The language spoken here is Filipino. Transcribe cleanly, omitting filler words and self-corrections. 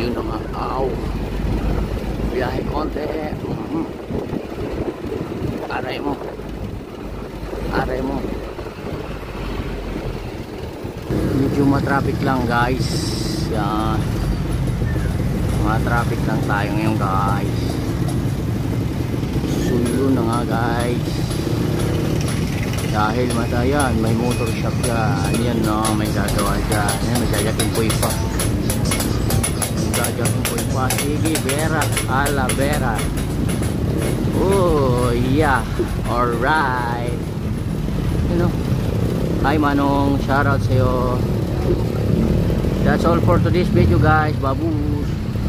Ayun na nga. Aw. Biyahe konti. Aray mo. Aray mo. Medyo matraffic lang guys. Yan. Matraffic lang tayo ngayon guys. Sulo na nga guys. Dahil matayan, may motor shop dyan. Yan no, may gagawa dyan. Yan, may jajakin po ipa. May jajakin po ipa. Sige, Vera. Ala, Vera. Oh, yeah. Alright. You know. Hi Manong, shoutout sa'yo. That's all for today's video guys. Babush.